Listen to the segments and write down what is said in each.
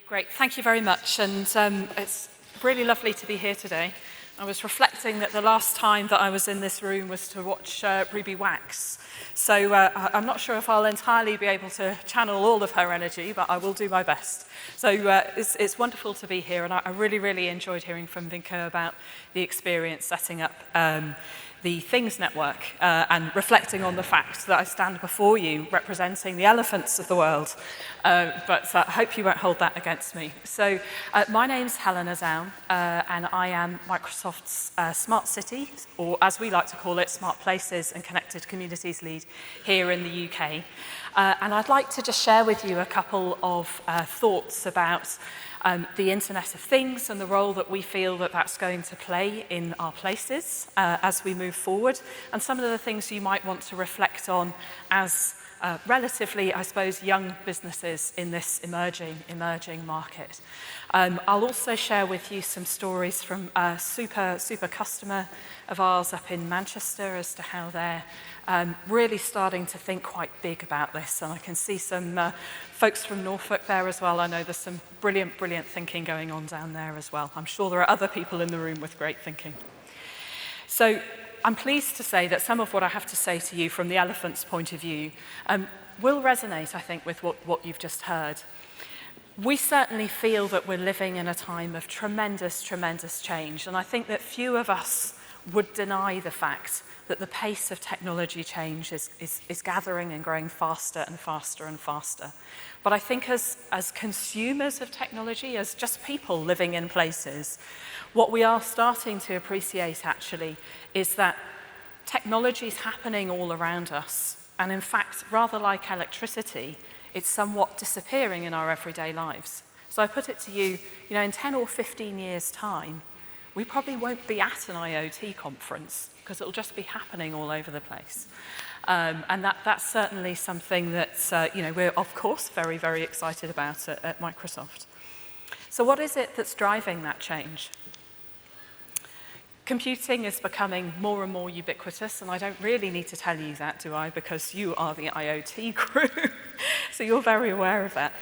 Great, thank you very much, and it's really lovely to be here today. I was reflecting that the last time that I was in this room was to watch Ruby wax, so I'm not sure if I'll entirely be able to channel all of her energy, but I will do my best. So it's wonderful to be here, and I really enjoyed hearing from Vinka about the experience setting up the Things Network and reflecting on the fact that I stand before you representing the elephants of the world. But I hope you won't hold that against me. So my name's Helena Zaum, and I am Microsoft's Smart City, or as we like to call it, Smart Places and Connected Communities lead here in the UK. And I'd like to just share with you a couple of thoughts about the Internet of Things and the role that we feel that that's going to play in our places as we move forward, and some of the things you might want to reflect on as relatively, I suppose, young businesses in this emerging market. I'll also share with you some stories from a super customer of ours up in Manchester as to how they're really starting to think quite big about this. And I can see some folks from Norfolk there as well. I know there's some brilliant thinking going on down there as well. I'm sure there are other people in the room with great thinking. So I'm pleased to say that some of what I have to say to you from the elephant's point of view will resonate, I think, with what you've just heard. We certainly feel that we're living in a time of tremendous change, and I think that few of us would deny the fact that the pace of technology change is gathering and growing faster and faster. But I think as consumers of technology, as just people living in places, what we are starting to appreciate actually is that technology is happening all around us. And in fact, rather like electricity, it's somewhat disappearing in our everyday lives. So I put it to you, in 10 or 15 years' time, we probably won't be at an IoT conference because it'll just be happening all over the place. And that's certainly something that we're, of course, very excited about at Microsoft. So what is it that's driving that change? Computing is becoming more and more ubiquitous, and I don't really need to tell you that, do I? Because you are the IoT crew, so you're very aware of that.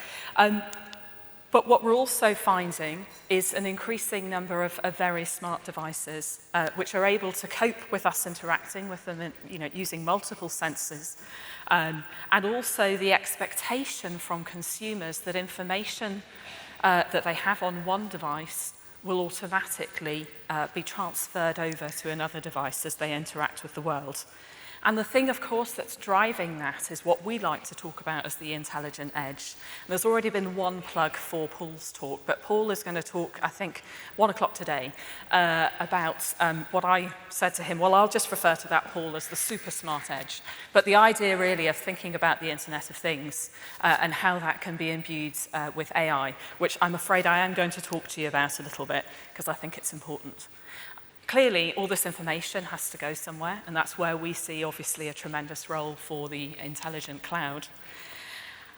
But what we're also finding is an increasing number of very smart devices which are able to cope with us interacting with them, using multiple sensors, and also the expectation from consumers that information that they have on one device will automatically be transferred over to another device as they interact with the world. And the thing, of course, that's driving that is what we like to talk about as the intelligent edge. And there's already been one plug for Paul's talk, but Paul is going to talk, I think, 1 o'clock today about what I said to him. Well, I'll just refer to that, Paul, as the super smart edge. But the idea really of thinking about the Internet of Things and how that can be imbued with AI, which I'm afraid I am going to talk to you about a little bit because I think it's important. Clearly, all this information has to go somewhere, and that's where we see, obviously, a tremendous role for the intelligent cloud.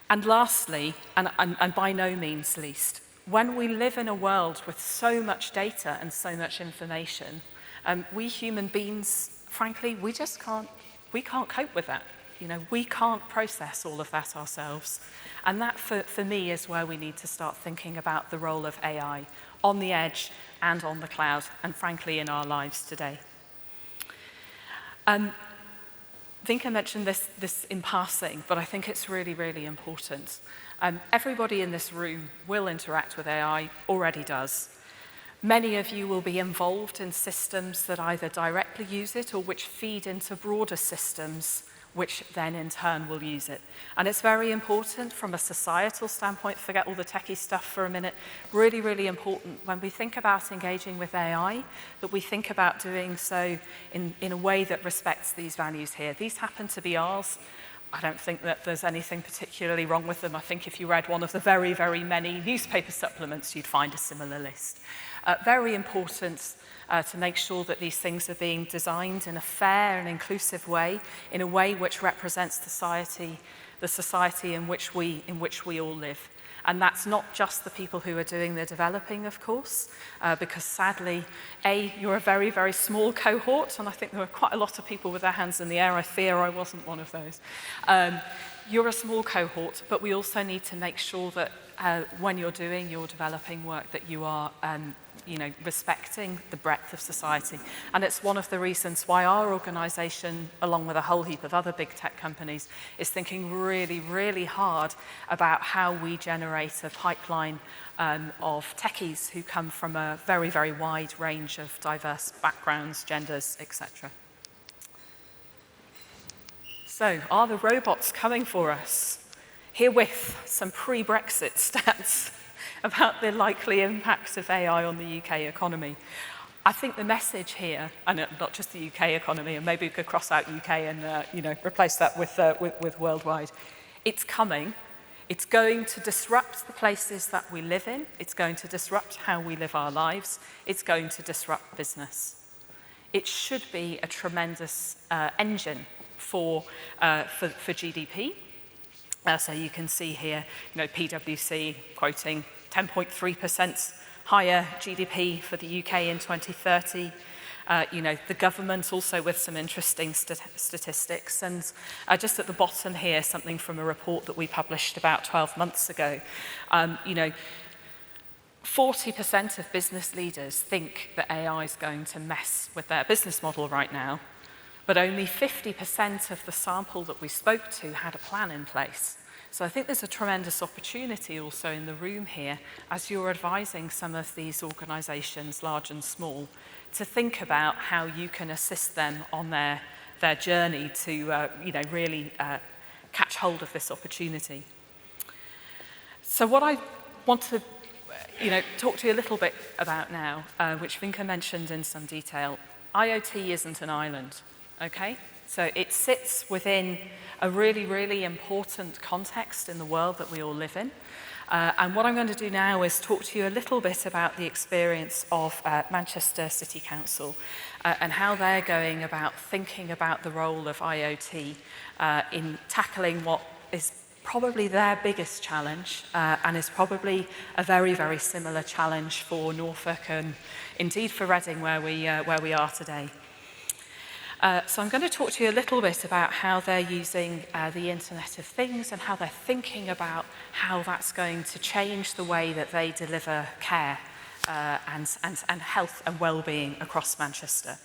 And lastly, and by no means least, when we live in a world with so much data and so much information, we human beings, frankly, we can't cope with that. We can't process all of that ourselves. And that, for me, is where we need to start thinking about the role of AI on the edge and on the cloud, and frankly, in our lives today. Vinka mentioned this in passing, but I think it's really important. Everybody in this room will interact with AI, already does. Many of you will be involved in systems that either directly use it or which feed into broader systems which then in turn will use it. And it's very important from a societal standpoint, forget all the techie stuff for a minute, really important when we think about engaging with AI, that we think about doing so in a way that respects these values here. These happen to be ours. I don't think that there's anything particularly wrong with them. I think if you read one of the very many newspaper supplements, you'd find a similar list. Very important to make sure that these things are being designed in a fair and inclusive way, in a way which represents the society in which we all live. And that's not just the people who are doing the developing, of course, because sadly, you're a very small cohort, and I think there were quite a lot of people with their hands in the air. I fear I wasn't one of those. You're a small cohort, but we also need to make sure that when you're doing your developing work that you are respecting the breadth of society. And it's one of the reasons why our organisation, along with a whole heap of other big tech companies, is thinking really, really hard about how we generate a pipeline of techies who come from a very, very wide range of diverse backgrounds, genders, etc. So, are the robots coming for us? Herewith some pre-Brexit stats about the likely impact of AI on the UK economy. I think the message here, and not just the UK economy, and maybe we could cross out UK and replace that with worldwide. It's coming. It's going to disrupt the places that we live in. It's going to disrupt how we live our lives. It's going to disrupt business. It should be a tremendous engine for GDP. So you can see here, PwC quoting 10.3% higher GDP for the UK in 2030. The government also with some interesting statistics. And just at the bottom here, something from a report that we published about 12 months ago. 40% of business leaders think that AI is going to mess with their business model right now, but only 50% of the sample that we spoke to had a plan in place. So I think there's a tremendous opportunity also in the room here as you're advising some of these organisations, large and small, to think about how you can assist them on their journey to really catch hold of this opportunity. So what I want to talk to you a little bit about now, which Vinka mentioned in some detail, IoT isn't an island, okay? So it sits within a really, really important context in the world that we all live in. And what I'm going to do now is talk to you a little bit about the experience of Manchester City Council and how they're going about thinking about the role of IoT in tackling what is probably their biggest challenge and is probably a very, very similar challenge for Norfolk and indeed for Reading, where we are today. So I'm going to talk to you a little bit about how they're using the Internet of Things and how they're thinking about how that's going to change the way that they deliver care and health and well-being across Manchester.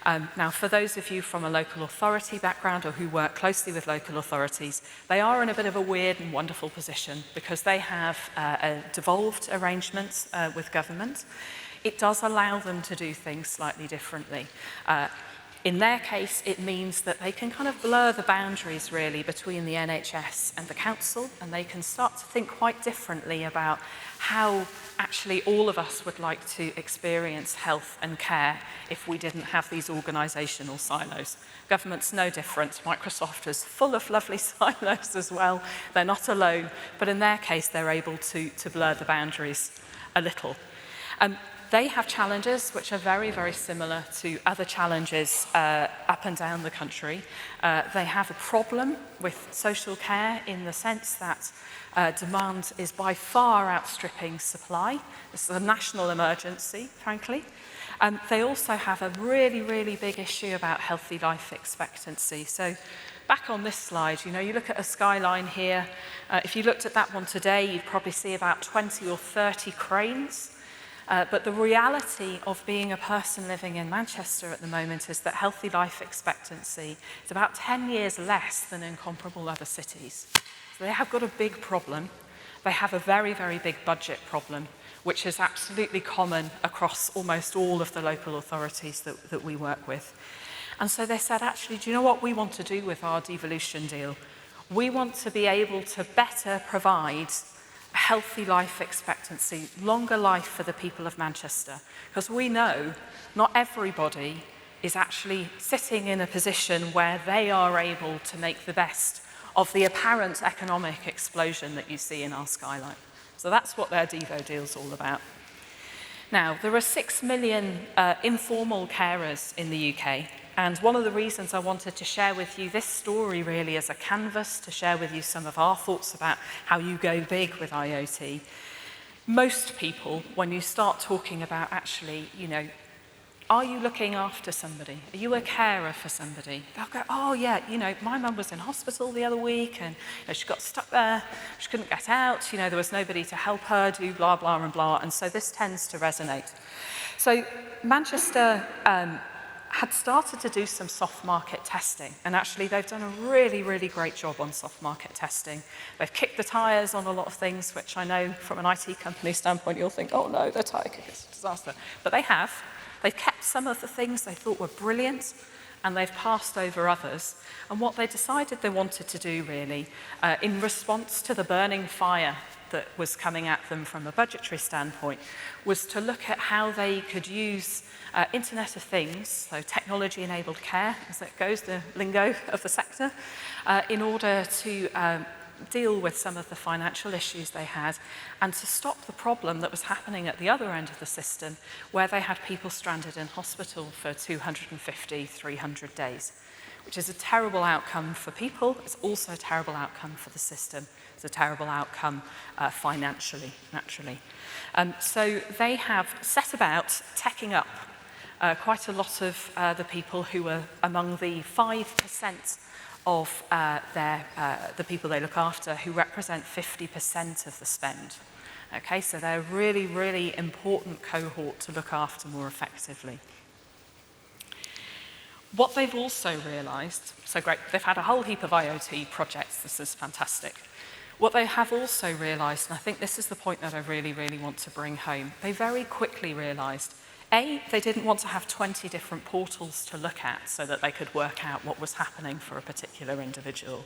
Now, for those of you from a local authority background or who work closely with local authorities, they are in a bit of a weird and wonderful position because they have a devolved arrangement with government. It does allow them to do things slightly differently. In their case, it means that they can kind of blur the boundaries really between the NHS and the council, and they can start to think quite differently about how actually all of us would like to experience health and care if we didn't have these organisational silos. Government's no different. Microsoft is full of lovely silos as well. They're not alone, but in their case, they're able to blur the boundaries a little. They have challenges which are very, very similar to other challenges up and down the country. They have a problem with social care in the sense that demand is by far outstripping supply. This is a national emergency, frankly. They also have a really, really big issue about healthy life expectancy. So back on this slide, you look at a skyline here. If you looked at that one today, you'd probably see about 20 or 30 cranes. But the reality of being a person living in Manchester at the moment is that healthy life expectancy is about 10 years less than in comparable other cities. So they have got a big problem. They have a very, very big budget problem, which is absolutely common across almost all of the local authorities that we work with. And so they said, actually, do you know what we want to do with our devolution deal? We want to be able to better provide healthy life expectancy, longer life for the people of Manchester. Because we know not everybody is actually sitting in a position where they are able to make the best of the apparent economic explosion that you see in our skyline. So that's what their Devo deal's all about. Now, there are 6 million informal carers in the UK. And one of the reasons I wanted to share with you this story really as a canvas to share with you some of our thoughts about how you go big with IoT. Most people, when you start talking about actually, Are you looking after somebody? Are you a carer for somebody? They'll go, oh yeah, my mum was in hospital the other week and she got stuck there, she couldn't get out, there was nobody to help her do blah, blah, and blah, and so this tends to resonate. So Manchester had started to do some soft market testing, and actually they've done a really, really great job on soft market testing. They've kicked the tyres on a lot of things, which I know from an IT company standpoint, you'll think, oh no, the tyre kick is a disaster. But they have. They've kept some of the things they thought were brilliant, and they've passed over others. And what they decided they wanted to do, really, in response to the burning fire that was coming at them from a budgetary standpoint, was to look at how they could use Internet of Things, so technology-enabled care, as it goes, the lingo of the sector, in order to deal with some of the financial issues they had and to stop the problem that was happening at the other end of the system, where they had people stranded in hospital for 250, 300 days, which is a terrible outcome for people. It's also a terrible outcome for the system. It's a terrible outcome financially, naturally. So they have set about teching up quite a lot of the people who were among the 5% of the people they look after who represent 50% of the spend. Okay, so they're a really, really important cohort to look after more effectively. What they've also realised, so great, they've had a whole heap of IoT projects, this is fantastic. What they have also realised, and I think this is the point that I really, really want to bring home, they very quickly realised, A, they didn't want to have 20 different portals to look at so that they could work out what was happening for a particular individual.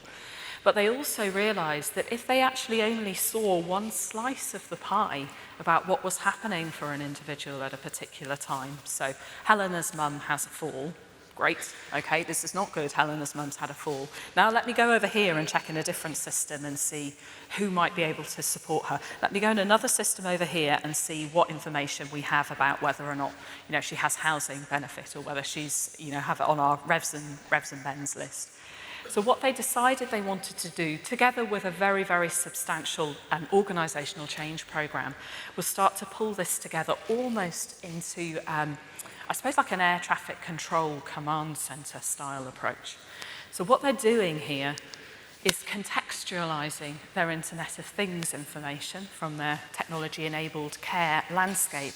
But they also realised that if they actually only saw one slice of the pie about what was happening for an individual at a particular time, so Helena's mum has a fall, great, okay, this is not good, Helena's mum's had a fall. Now let me go over here and check in a different system and see who might be able to support her. Let me go in another system over here and see what information we have about whether or not, she has housing benefit or whether she's, have it on our Revs and Bens list. So what they decided they wanted to do, together with a very, very substantial organisational change programme, was start to pull this together almost into I suppose like an air traffic control command centre style approach. So what they're doing here is contextualising their Internet of Things information from their technology-enabled care landscape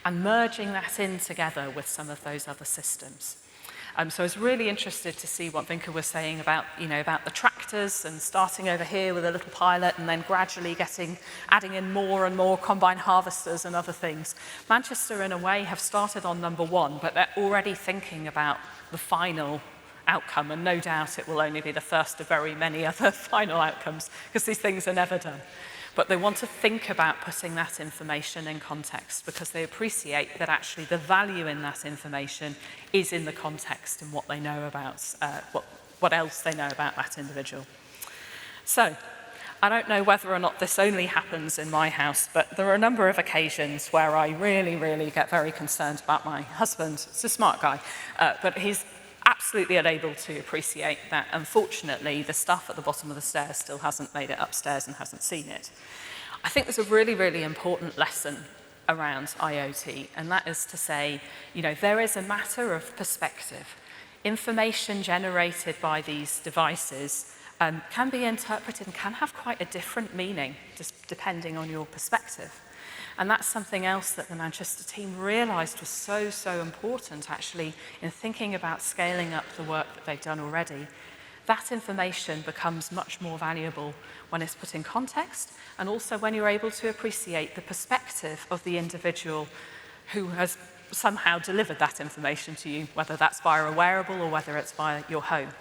and merging that in together with some of those other systems. So I was really interested to see what Vinka was saying about, about the tractors and starting over here with a little pilot and then gradually adding in more and more combine harvesters and other things. Manchester, in a way, have started on number one, but they're already thinking about the final outcome, and no doubt it will only be the first of very many other final outcomes, because these things are never done. But they want to think about putting that information in context because they appreciate that actually the value in that information is in the context and what they know about, what else they know about that individual. So, I don't know whether or not this only happens in my house, but there are a number of occasions where I really, really get very concerned about my husband. He's a smart guy, but he's absolutely unable to appreciate that, unfortunately, the stuff at the bottom of the stairs still hasn't made it upstairs and hasn't seen it. I think there's a really, really important lesson around IoT, and that is to say, there is a matter of perspective. Information generated by these devices can be interpreted and can have quite a different meaning, just depending on your perspective. And that's something else that the Manchester team realised was so, so important, actually, in thinking about scaling up the work that they've done already. That information becomes much more valuable when it's put in context, and also when you're able to appreciate the perspective of the individual who has somehow delivered that information to you, whether that's via a wearable or whether it's via your home.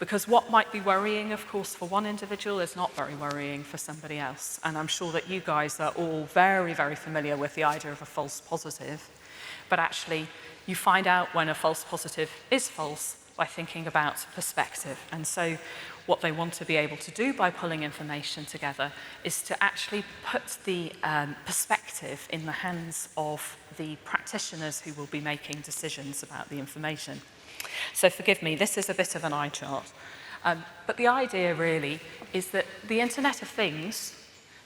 Because what might be worrying, of course, for one individual is not very worrying for somebody else. And I'm sure that you guys are all very, very familiar with the idea of a false positive. But actually, you find out when a false positive is false by thinking about perspective. And so what they want to be able to do by pulling information together is to actually put the perspective in the hands of the practitioners who will be making decisions about the information. So forgive me, this is a bit of an eye chart. But the idea really is that the Internet of Things,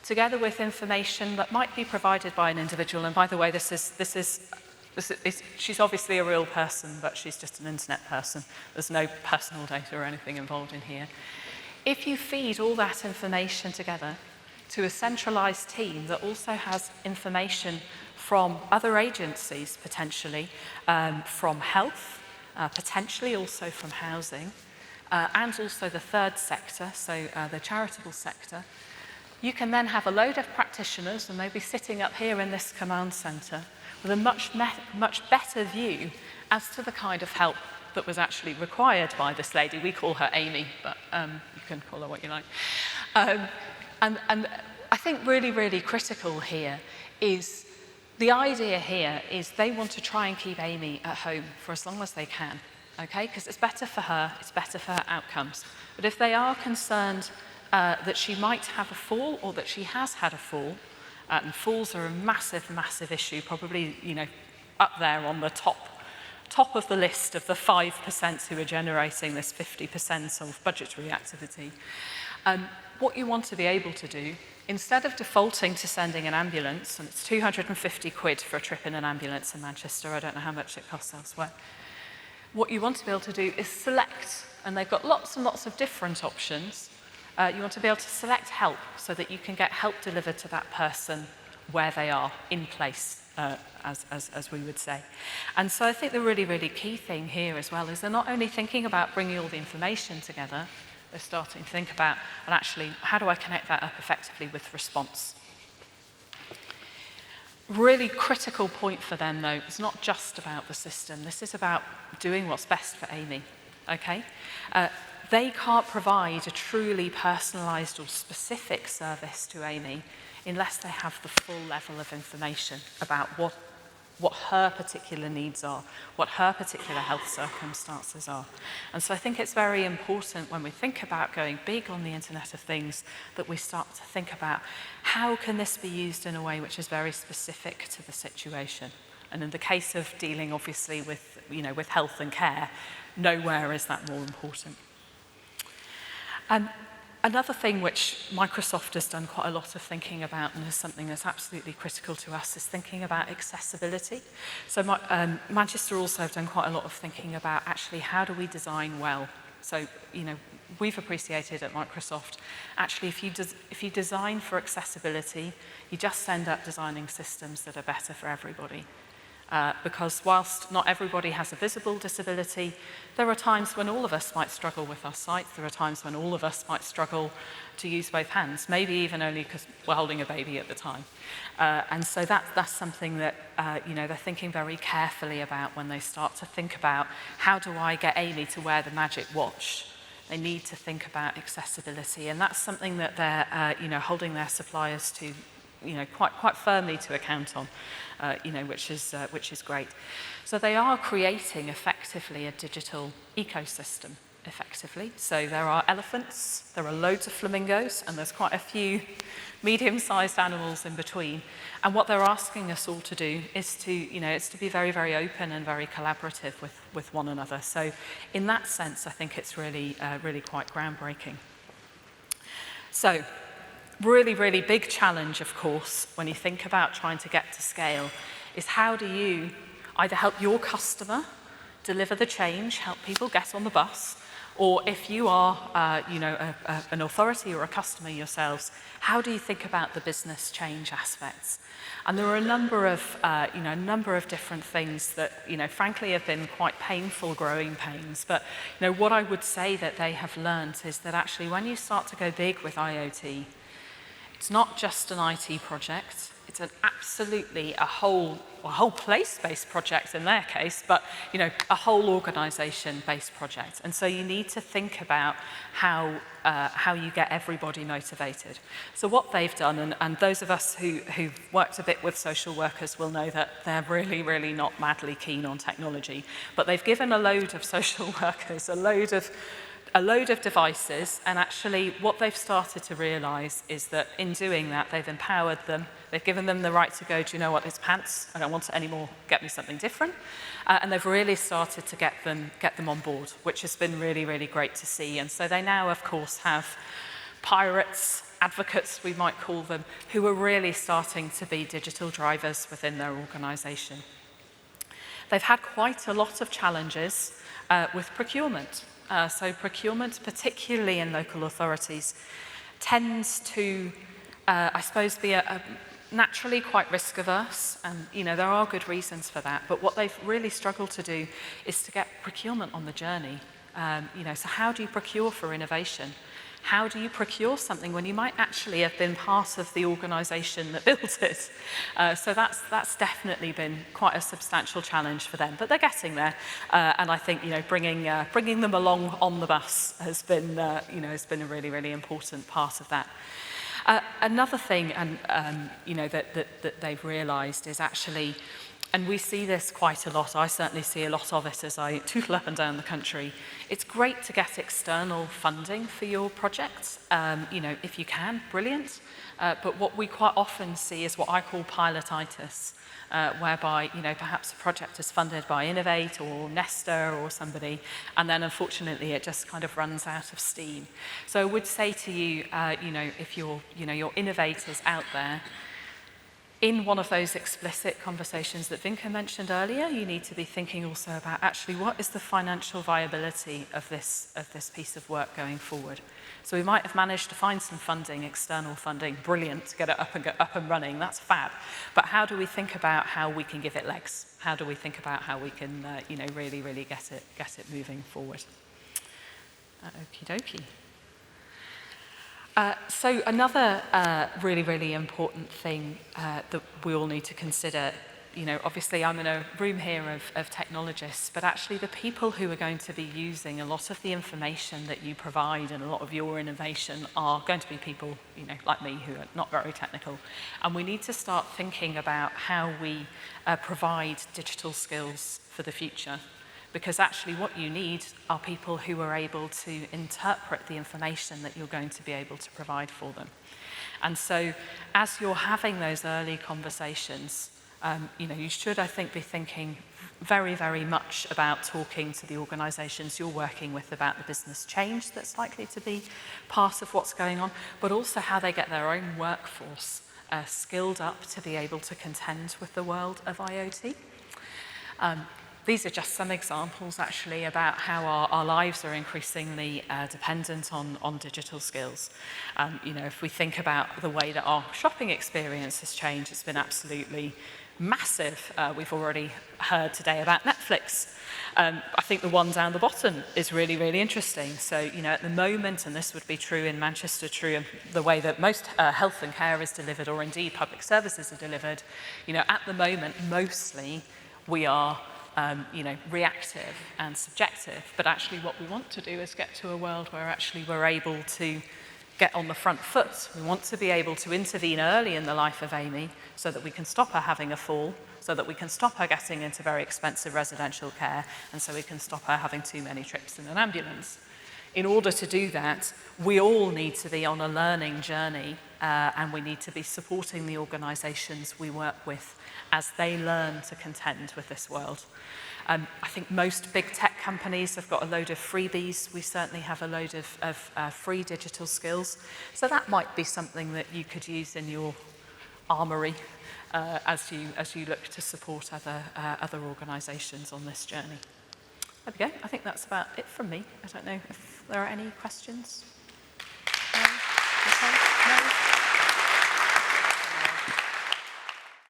together with information that might be provided by an individual, and by the way, this is She's obviously a real person, but she's just an internet person. There's no personal data or anything involved in here. If you feed all that information together to a centralized team that also has information from other agencies, potentially, from health, potentially also from housing, and also the third sector, so the charitable sector, you can then have a load of practitioners, and they'll be sitting up here in this command centre with a much better view as to the kind of help that was actually required by this lady. We call her Amy, but you can call her what you like. And I think really, really critical here is the idea here is they want to try and keep Amy at home for as long as they can, okay? Because it's better for her, it's better for her outcomes. But if they are concerned that she might have a fall or that she has had a fall, and falls are a massive, massive issue, probably, up there on the top of the list of the 5% who are generating this 50% of budgetary activity. What you want to be able to do, instead of defaulting to sending an ambulance, and it's 250 quid for a trip in an ambulance in Manchester, I don't know how much it costs elsewhere, what you want to be able to do is select, and they've got lots and lots of different options. You want to be able to select help so that you can get help delivered to that person where they are, in place, as we would say. And so I think the really, really key thing here as well is they're not only thinking about bringing all the information together, they're starting to think about, well, actually, how do I connect that up effectively with response? Really critical point for them, though, it's not just about the system. This is about doing what's best for Amy, okay? They can't provide a truly personalised or specific service to Amy unless they have the full level of information about what her particular needs are, what her particular health circumstances are. And so I think it's very important when we think about going big on the Internet of Things that we start to think about how can this be used in a way which is very specific to the situation. And in the case of dealing obviously with health and care, nowhere is that more important. Another thing which Microsoft has done quite a lot of thinking about, and is something that's absolutely critical to us, is thinking about accessibility. So Manchester also have done quite a lot of thinking about actually how do we design well. So, we've appreciated at Microsoft, actually if you design for accessibility, you just end up designing systems that are better for everybody. Because whilst not everybody has a visible disability, there are times when all of us might struggle with our sight. There are times when all of us might struggle to use both hands, maybe even only because we're holding a baby at the time. And so that's something that they're thinking very carefully about when they start to think about how do I get Amy to wear the magic watch. They need to think about accessibility, and that's something that they're holding their suppliers to quite firmly to account on, which is great. So they are creating effectively a digital ecosystem, effectively. So there are elephants, there are loads of flamingos, and there's quite a few medium-sized animals in between. And what they're asking us all to do is to be very, very open and very collaborative with one another. So in that sense, I think it's really quite groundbreaking. So, really, really big challenge, of course, when you think about trying to get to scale, is how do you either help your customer deliver the change, help people get on the bus, or if you are, an authority or a customer yourselves, how do you think about the business change aspects? And there are a number of different things that, frankly have been quite painful growing pains. But, what I would say that they have learned is that actually when you start to go big with IoT, it's not just an IT project, it's absolutely a whole place-based project in their case, but a whole organisation-based project. And so you need to think about how you get everybody motivated. So what they've done, and those of us who've worked a bit with social workers will know that they're really, really not madly keen on technology, but they've given a load of social workers a load of devices, and actually what they've started to realise is that in doing that, they've empowered them, they've given them the right to go, do you know what, it's pants, I don't want it anymore, get me something different. And they've really started to get them on board, which has been really, really great to see. And so they now, of course, have pirates, advocates, we might call them, who are really starting to be digital drivers within their organisation. they've had quite a lot of challenges with procurement. So procurement, particularly in local authorities, tends to, I suppose, be naturally quite risk averse, and there are good reasons for that, but what they've really struggled to do is to get procurement on the journey. So how do you procure for innovation? How do you procure something when you might actually have been part of the organisation that built it? So that's definitely been quite a substantial challenge for them, but they're getting there. And I think bringing them along on the bus has been a really, really important part of that. Another thing, that they've realised is actually, and we see this quite a lot, I certainly see a lot of it as I tootle up and down the country, it's great to get external funding for your projects. If you can, brilliant. But what we quite often see is what I call pilotitis, whereby, perhaps a project is funded by Innovate or Nesta or somebody, and then unfortunately it just kind of runs out of steam. So I would say to you, if your innovators out there, in one of those explicit conversations that Vinka mentioned earlier, you need to be thinking also about actually what is the financial viability of this piece of work going forward. So we might have managed to find some funding, external funding, brilliant, to get it up and running, that's fab. But how do we think about how we can give it legs? How do we think about how we can, really, really get it moving forward? Okie dokie. So another really, really important thing that we all need to consider, obviously I'm in a room here of technologists, but actually the people who are going to be using a lot of the information that you provide and a lot of your innovation are going to be people, like me, who are not very technical. And we need to start thinking about how we provide digital skills for the future. Because actually what you need are people who are able to interpret the information that you're going to be able to provide for them. And so as you're having those early conversations, you should, I think, be thinking very, very much about talking to the organisations you're working with about the business change that's likely to be part of what's going on, but also how they get their own workforce skilled up to be able to contend with the world of IoT. These are just some examples, actually, about how our lives are increasingly dependent on digital skills. If we think about the way that our shopping experience has changed, it's been absolutely massive. We've already heard today about Netflix. I think the one down the bottom is really, really interesting. So, at the moment, and this would be true in Manchester, true in the way that most health and care is delivered, or indeed public services are delivered, at the moment, mostly we are reactive and subjective, but actually what we want to do is get to a world where actually we're able to get on the front foot. We want to be able to intervene early in the life of Amy so that we can stop her having a fall, so that we can stop her getting into very expensive residential care, and so we can stop her having too many trips in an ambulance. In order to do that, we all need to be on a learning journey, and we need to be supporting the organisations we work with as they learn to contend with this world. I think most big tech companies have got a load of freebies. We certainly have a load of free digital skills. So that might be something that you could use in your armoury as you look to support other organisations on this journey. There we go. I think that's about it from me. I don't know if there are any questions. No? Okay.